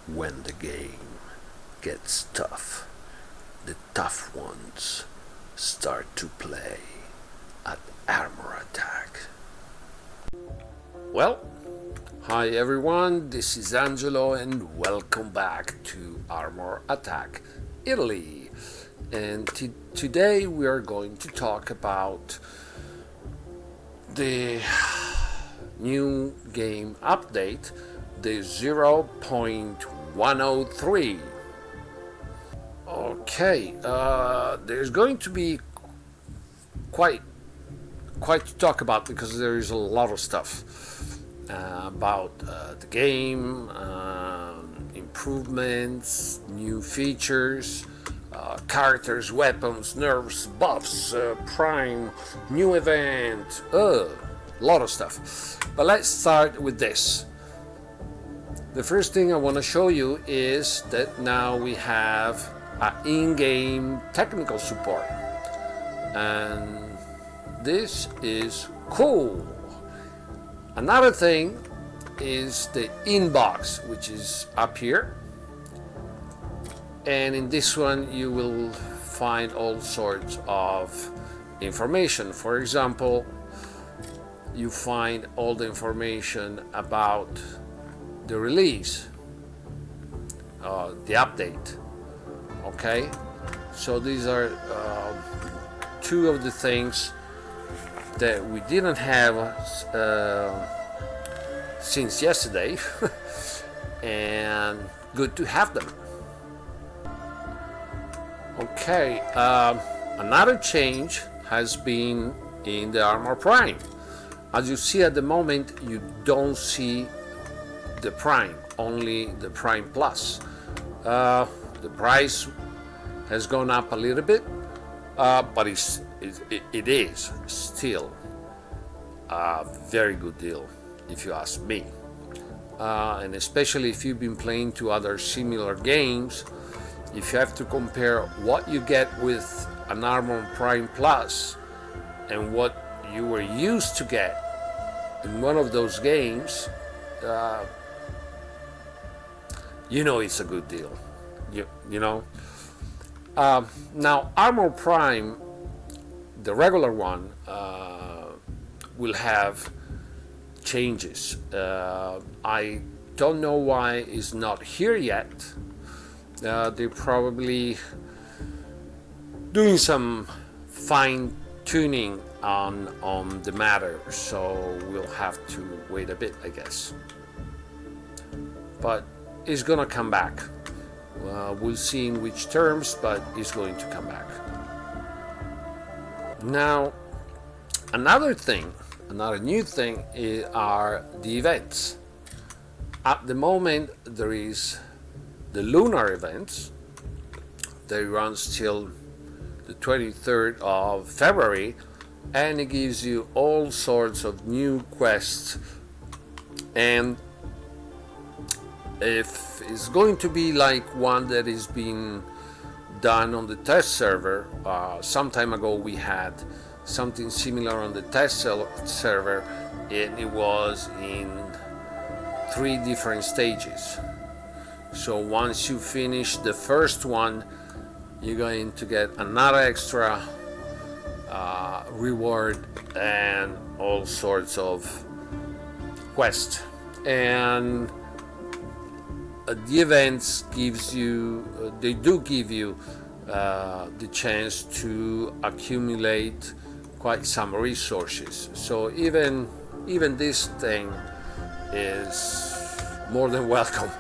When the game gets tough, the tough ones start to play at Armor Attack. Well, hi everyone, this is Angelo and welcome back to Armor Attack Italy. And today we are going to talk about the new game update, the 0.103. Okay, there's going to be quite to talk about because there is a lot of stuff about the game, improvements, new features, characters, weapons, nerfs, buffs, prime, new event, a lot of stuff. But let's start with this. The first thing I want to show you is that now we have in-game technical support, and this is cool. Another thing is the inbox, which is up here, and in this one you will find all sorts of information. For example, you find all the information about the release, the update. Okay, so these are two of the things that we didn't have since yesterday and good to have them. Okay, another change has been in the Armor Prime. As you see at the moment, you don't see the Prime, only the Prime Plus. The price has gone up a little bit, but it is still a very good deal, if you ask me. And especially if you've been playing to other similar games, if you have to compare what you get with an Armor Prime Plus and what you were used to get in one of those games, you know it's a good deal. You know. Now Armor Prime, the regular one, will have changes. I don't know why it's not here yet. They're probably doing some fine tuning on the matter, so we'll have to wait a bit, I guess. But it's gonna come back. We'll see in which terms, but it's going to come back. Now, another new thing are the events. At the moment, there is the lunar events. They run till the 23rd of February, and it gives you all sorts of new quests. And if it's going to be like one that is being done on the test server, some time ago we had something similar on the test server, and it was in 3 different stages. So once you finish the first one, you're going to get another extra reward and all sorts of quests. And the events they do give you the chance to accumulate quite some resources. So even this thing is more than welcome.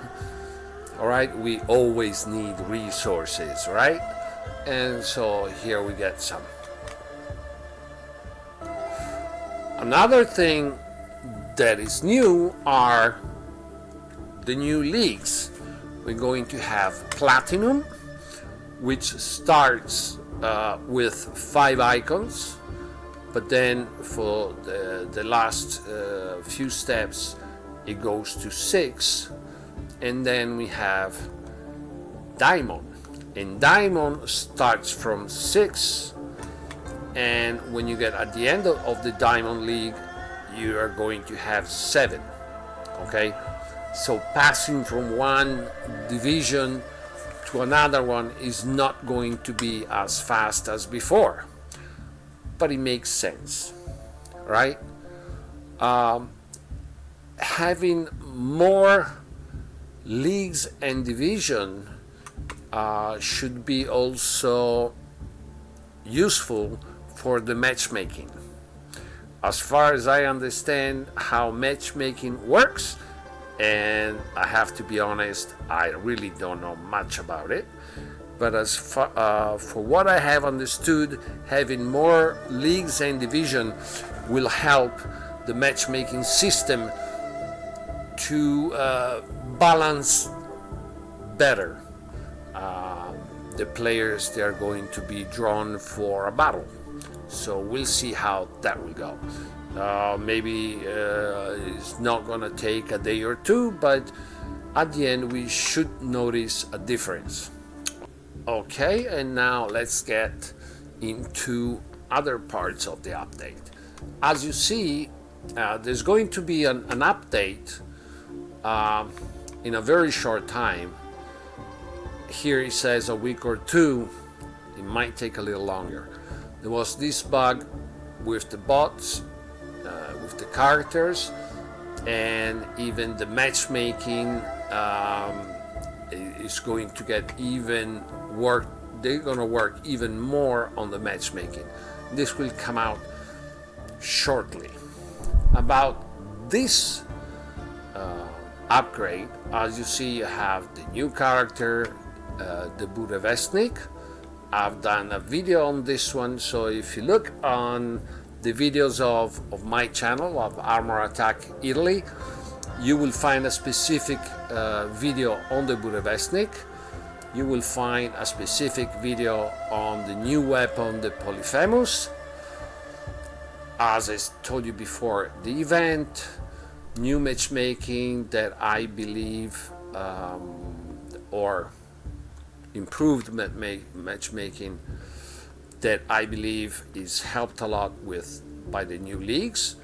All right, we always need resources, right? And so here we get some. Another thing that is new are the new leagues. We're going to have Platinum, which starts with 5 icons, but then for the last few steps it goes to 6, and then we have Diamond, and Diamond starts from 6, and when you get at the end of the Diamond League, you are going to have 7. Okay, So passing from one division to another one is not going to be as fast as before, but it makes sense, right? Having more leagues and division should be also useful for the matchmaking. As far as I understand how matchmaking works, and I have to be honest, I really don't know much about it, but as far, for what I have understood, having more leagues and division will help the matchmaking system to balance better the players they are going to be drawn for a battle. So we'll see how that will go. Maybe it's not gonna take a day or two, but at the end we should notice a difference. Okay, and now let's get into other parts of the update. As you see, there's going to be an update in a very short time. Here it says a week or two. It might take a little longer. There was this bug with the bots, with the characters, and even the matchmaking is going to get even work. They're going to work even more on the matchmaking. This will come out shortly. About this upgrade, as you see, you have the new character, the Burevestnik. I've done a video on this one, so if you look on the videos of my channel of Armor Attack Italy, you will find a specific video on the Burevestnik. You will find a specific video on the new weapon, the Polyphemus. As I told you before, the event, new matchmaking that I believe, or improved matchmaking that I believe is helped a lot with by the new leagues.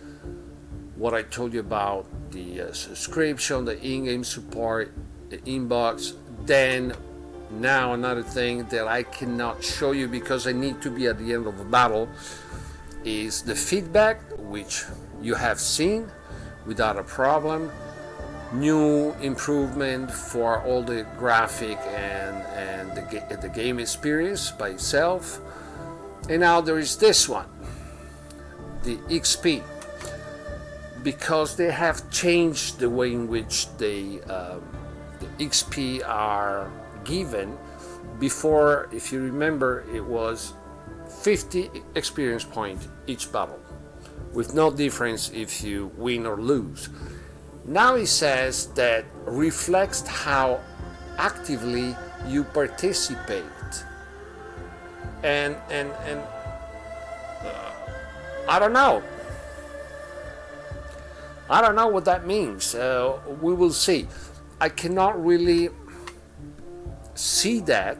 What I told you about the subscription, the in-game support, the inbox. Then now another thing that I cannot show you because I need to be at the end of a battle is the feedback, which you have seen without a problem. New improvement for all the graphic and the game experience by itself. And now there is this one, the XP, because they have changed the way in which the XP are given. Before, if you remember, it was 50 experience points each battle, with no difference if you win or lose. Now it says that reflects how actively you participate, and I don't know what that means. We will see. I cannot really see that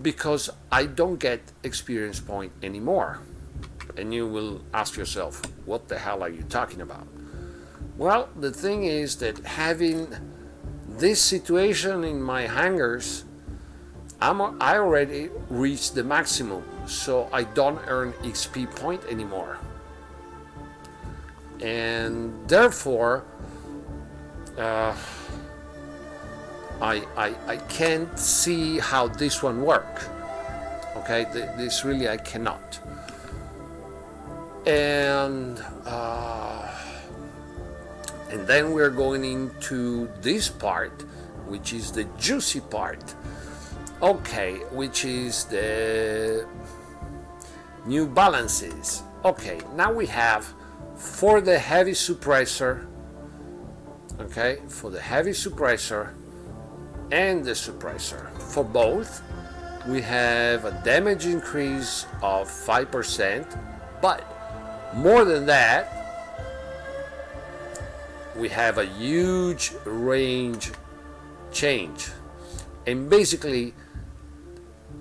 because I don't get experience point anymore. And you will ask yourself, what the hell are you talking about? Well, the thing is that having this situation in my hangars, I already reached the maximum, so I don't earn XP point anymore. And therefore, I can't see how this one works. Okay, this really I cannot. And then we're going into this part, which is the juicy part. Okay, which is the new balances. Okay, now we have for the heavy suppressor, okay, for the heavy suppressor and the suppressor, for both, we have a damage increase of 5%, but more than that, we have a huge range change. And basically,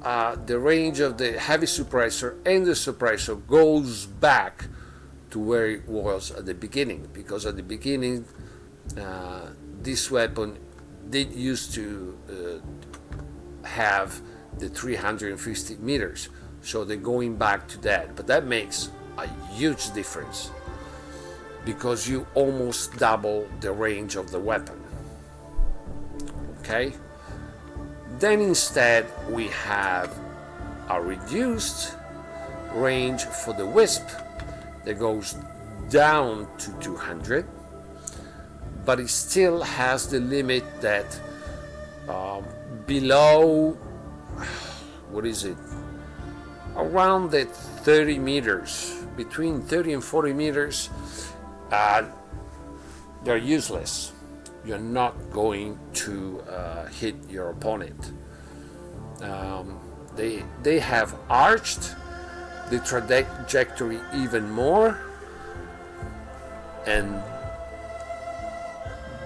the range of the heavy suppressor and the suppressor goes back to where it was at the beginning, because at the beginning this weapon did used to have the 350 meters, so they're going back to that, but that makes a huge difference because you almost double the range of the weapon. Okay, then instead we have a reduced range for the Wisp that goes down to 200, but it still has the limit that below, what is it, around the 30 meters, between 30 and 40 meters, they're useless. You're not going to hit your opponent. They have arched the trajectory even more,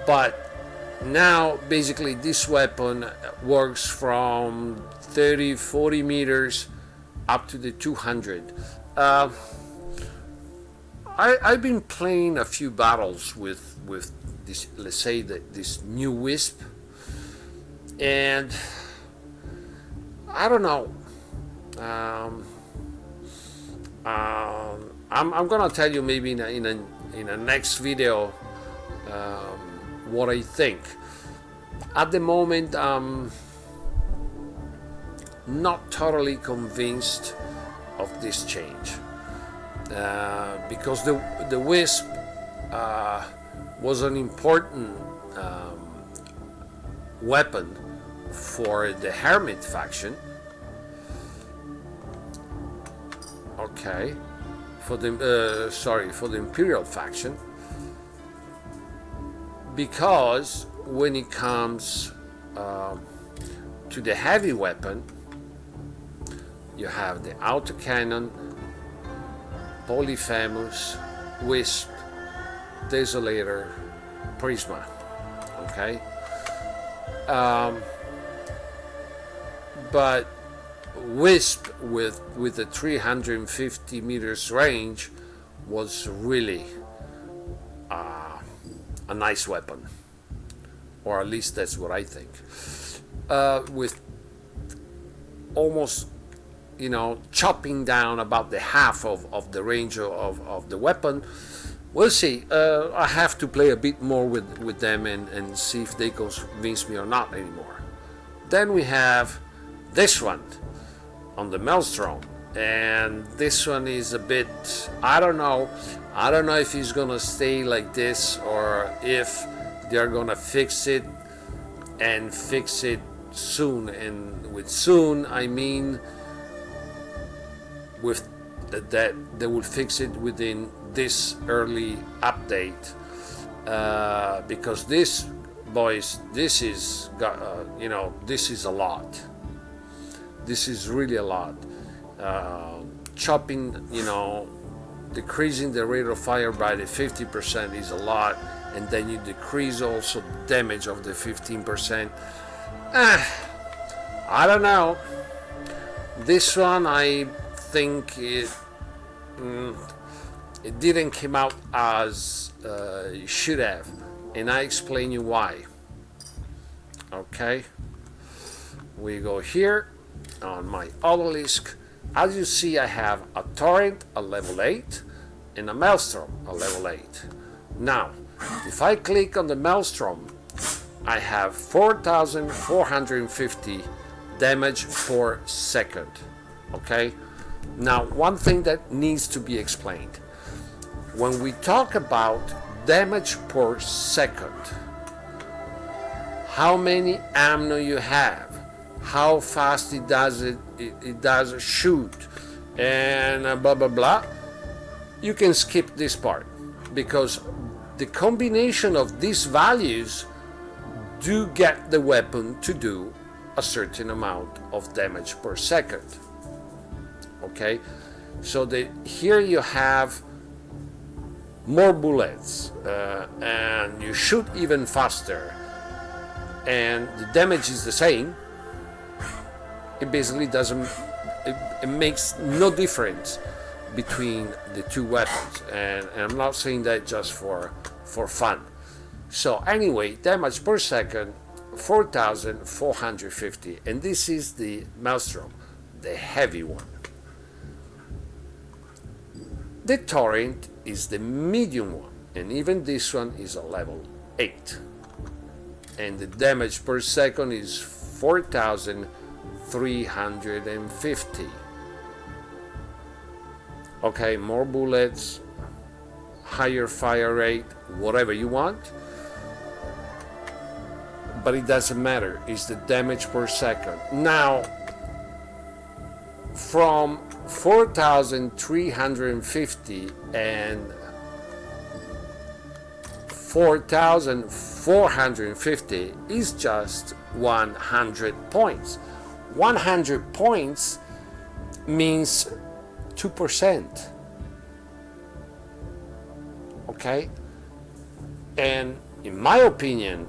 but now basically this weapon works from 30-40 meters up to the 200. I've been playing a few battles with this, let's say this new Wisp, and I don't know. I'm gonna tell you maybe in a next video what I think. At the moment, I'm not totally convinced of this change because the Wisp was an important weapon for the Hermit faction. Okay, for the Imperial faction, because when it comes to the heavy weapon, you have the autocannon, Polyphemus, Wisp, Desolator, Prisma. Okay, but Wisp with the 350 meters range was really a nice weapon, or at least that's what I think. With almost, chopping down about the half of the range of the weapon. We'll see. I have to play a bit more with them and see if they convince me or not anymore. Then we have this one on the Maelstrom, and this one is a bit, I don't know if he's gonna stay like this or if they're gonna fix it and fix it soon. And with soon I mean with that they will fix it within this early update, because this, boys, this is this is a lot. This is really a lot. Chopping, decreasing the rate of fire by the 50% is a lot, and then you decrease also damage of the 15%. I don't know. This one, I think it didn't come out as it should have, and I explain you why. Okay, we go here on my obelisk. As you see, I have a torrent, a level 8, and a Maelstrom, a level 8. Now, if I click on the Maelstrom, I have 4,450 damage per second. Okay, now one thing that needs to be explained. When we talk about damage per second, how many ammo you have, how fast it does shoot, and blah blah blah, you can skip this part, because the combination of these values do get the weapon to do a certain amount of damage per second. Okay, so here you have more bullets, and you shoot even faster, and the damage is the same. It basically doesn't, it makes no difference between the two weapons, and I'm not saying that just for fun. So anyway, damage per second 4,450, and this is the Maelstrom, the heavy one. The Torrent is the medium one, and even this one is a level 8. And the damage per second is 4,350. Okay, more bullets, higher fire rate, whatever you want. But it doesn't matter, it's the damage per second. Now, from 4,350 and 4,450 is just 100 points. 100 points means 2%. Okay? And in my opinion,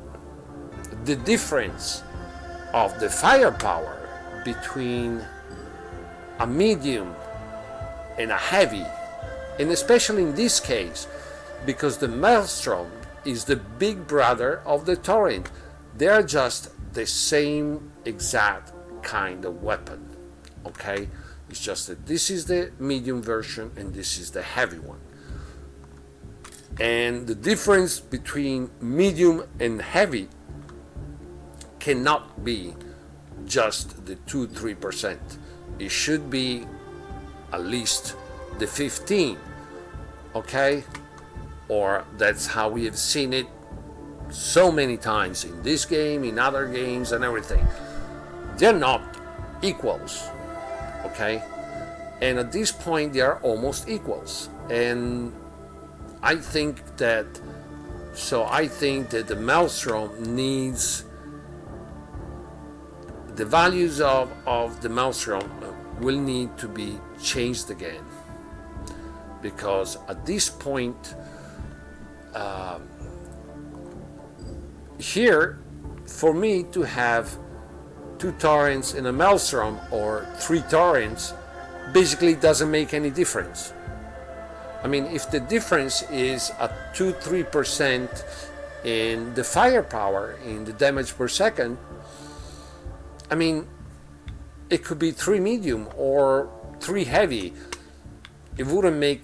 the difference of the firepower between a medium and a heavy, and especially in this case, because the Maelstrom is the big brother of the Torrent. They are just the same exact kind of weapon. Okay? It's just that this is the medium version and this is the heavy one. And the difference between medium and heavy cannot be just the 2-3%. It should be at least the 15, okay? Or that's how we have seen it so many times in this game, in other games and everything. They're not equals, okay? And at this point they are almost equals. And I think that the Maelstrom needs the values of the Maelstrom will need to be changed again, because at this point here, for me to have 2 Torrents in a Maelstrom or 3 Torrents basically doesn't make any difference. I mean, if the difference is at 2-3% in the firepower, in the damage per second, I mean, it could be 3 medium or 3 heavy. It wouldn't make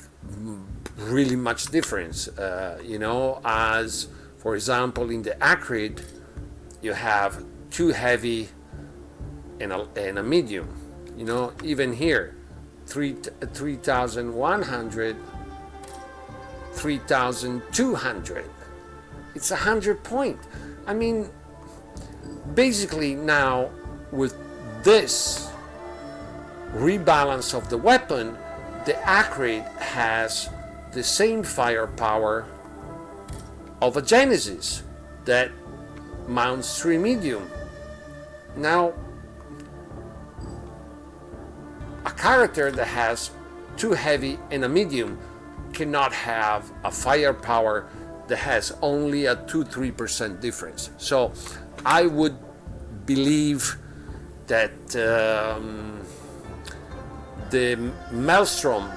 really much difference, as for example in the Acrid you have 2 heavy and a medium. Even here 3,100, 3,200. It's 100 point. I mean, basically now with this rebalance of the weapon, the Acrid has the same firepower of a Genesis that mounts 3 medium. Now, a character that has 2 heavy and a medium cannot have a firepower that has only a 2-3% difference. So I would believe that the Maelstrom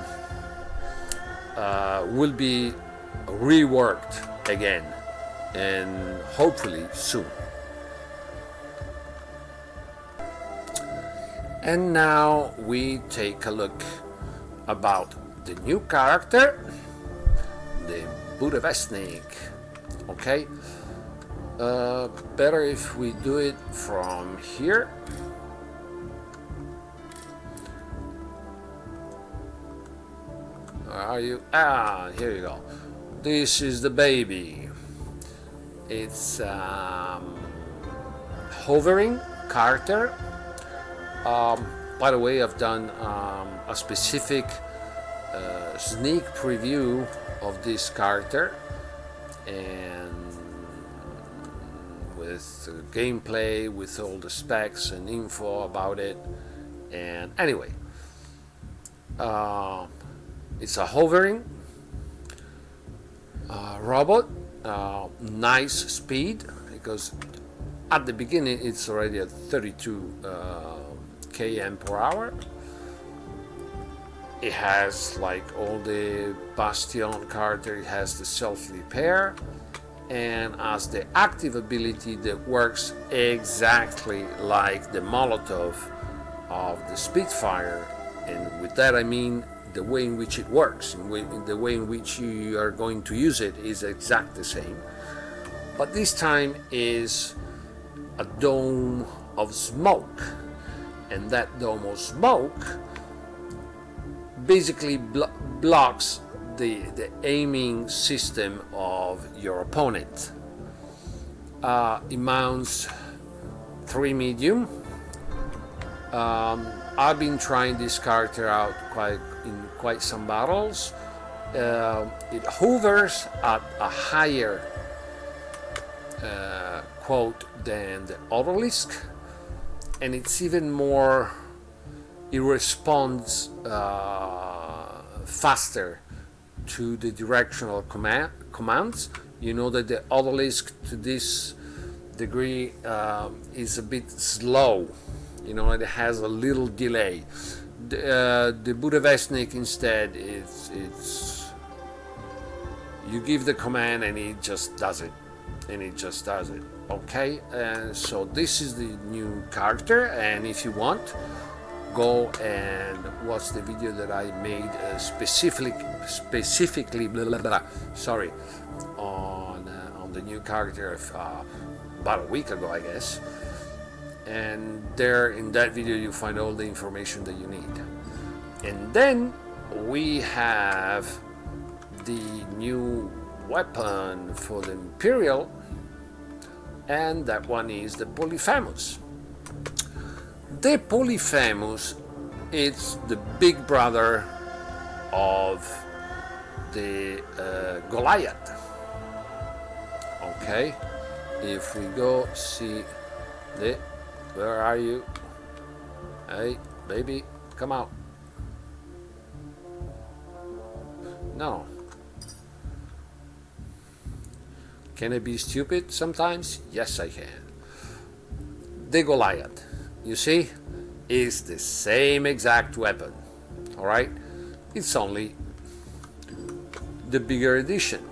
will be reworked again, and hopefully soon. And now we take a look about the new character, the Budavestnik. Okay, better if we do it from here. Are you? Here you go. This is the baby. It's hovering character. By the way, I've done a specific sneak preview of this character, and with gameplay, with all the specs and info about it. And anyway, it's a hovering robot, nice speed, because at the beginning it's already at 32 km per hour. It has, like all the Bastion character, it has the self-repair, and has the active ability that works exactly like the Molotov of the Spitfire. And with that I mean the way in which it works, the way in which you are going to use it is exactly the same. But this time is a dome of smoke, and that dome of smoke basically blocks the aiming system of your opponent. It mounts 3 medium. I've been trying this character out in quite some battles. It hovers at a higher quote than the obelisk, and it's even more, it responds faster to the directional commands. You know that the obelisk to this degree is a bit slow, you know, it has a little delay. The Budavestnik instead, it's you give the command and it just does it, okay. So this is the new character, and if you want, go and watch the video that I made specifically on the new character about a week ago, I guess. And there in that video you find all the information that you need. And then we have the new weapon for the Imperial, and that one is the Polyphemus. The Polyphemus is the big brother of the Goliath. Okay, if we go see the, where are you? Hey, baby, come out. No. Can I be stupid sometimes? Yes, I can. The Goliath, you see, is the same exact weapon. All right, it's only the bigger edition.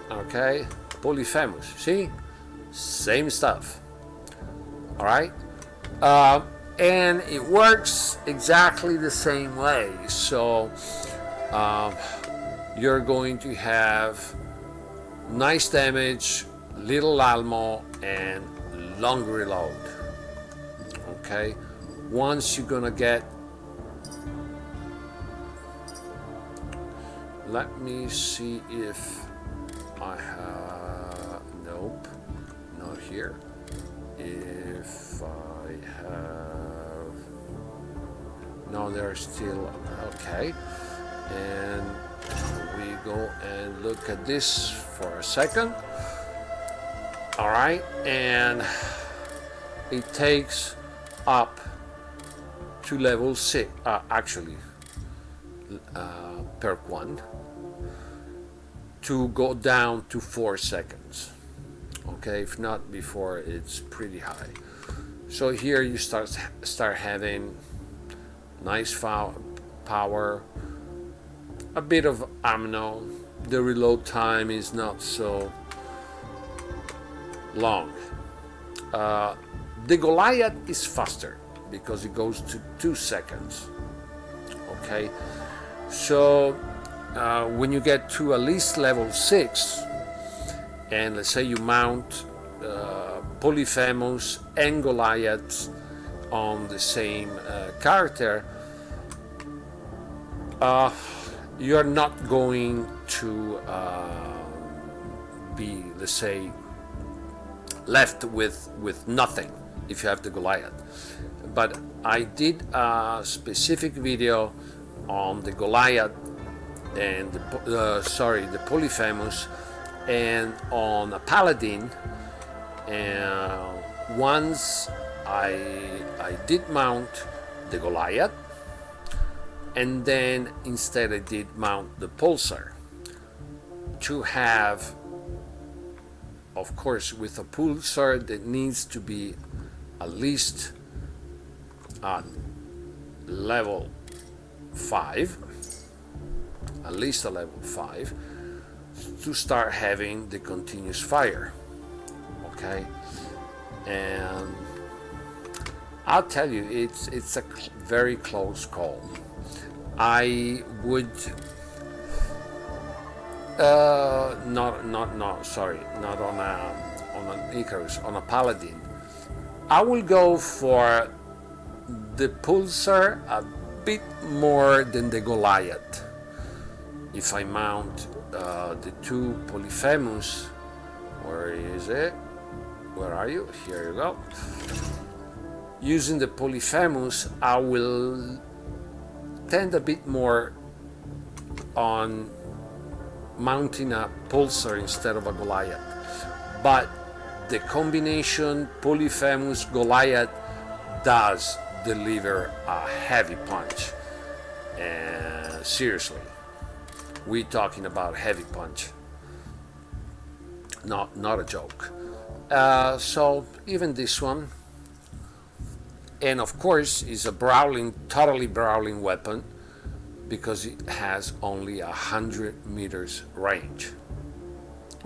Okay, Polyphemus, see, same stuff. All right, and it works exactly the same way. So you're going to have nice damage, little ammo, and long reload. Okay, once you're gonna get, let me see if I have, nope, not here. If I have, no, they're still, okay. And we go and look at this for a second. All right, and it takes up to level 6, actually perk 1, to go down to 4 seconds. Okay, if not before, it's pretty high. So here you start having nice power, a bit of ammo. The reload time is not so long. The Goliath is faster because it goes to 2 seconds. Okay, so when you get to at least level 6, and let's say you mount Polyphemus and Goliath on the same character, you are not going to be, let's say, left with nothing if you have the Goliath. But I did a specific video on the Goliath and the Polyphemus, and on a Paladin, and once I did mount the Goliath, and then instead I did mount the Pulsar to have, of course, with a Pulsar that needs to be at least at level 5, at least a level 5. to start having the continuous fire. Okay, and I'll tell you, it's a very close call. I would not on an Icarus, on a Paladin. I will go for the Pulsar a bit more than the Goliath. If I mount the two Polyphemus, where is it? Where are you? Here you go. Using the Polyphemus, I will tend a bit more on mounting a Pulsar instead of a Goliath. But the combination Polyphemus Goliath does deliver a heavy punch. And seriously, we're talking about heavy punch. Not a joke. So even this one, and of course is a totally brawling weapon, because it has only 100 meters range.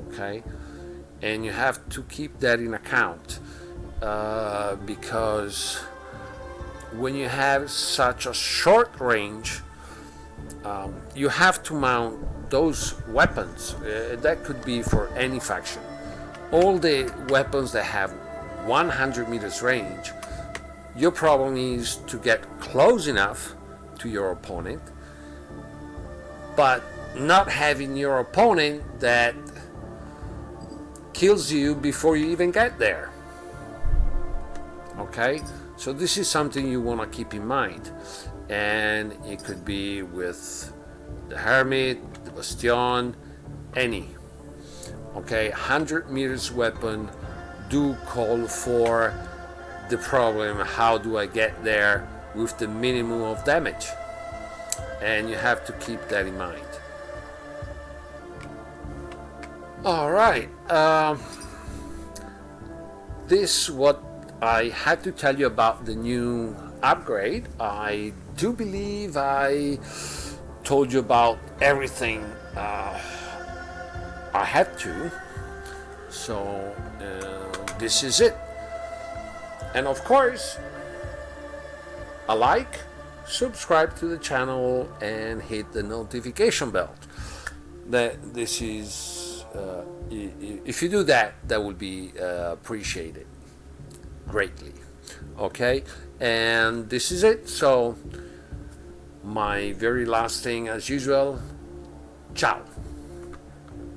Okay, and you have to keep that in account, because when you have such a short range, you have to mount those weapons. That could be for any faction. All the weapons that have 100 meters range, your problem is to get close enough to your opponent, but not having your opponent that kills you before you even get there. Okay, so this is something you want to keep in mind, and it could be with the Hermit, the Bastion, any. Okay, 100 meters weapon do call for the problem, how do I get there with the minimum of damage? And you have to keep that in mind. All right, this is what I had to tell you about the new upgrade. I do believe I told you about everything I had to. So this is it. And of course, a like, subscribe to the channel, and hit the notification bell. That this is, if you do that, that will be appreciated greatly. Okay, and this is it. So my very last thing, as usual, ciao.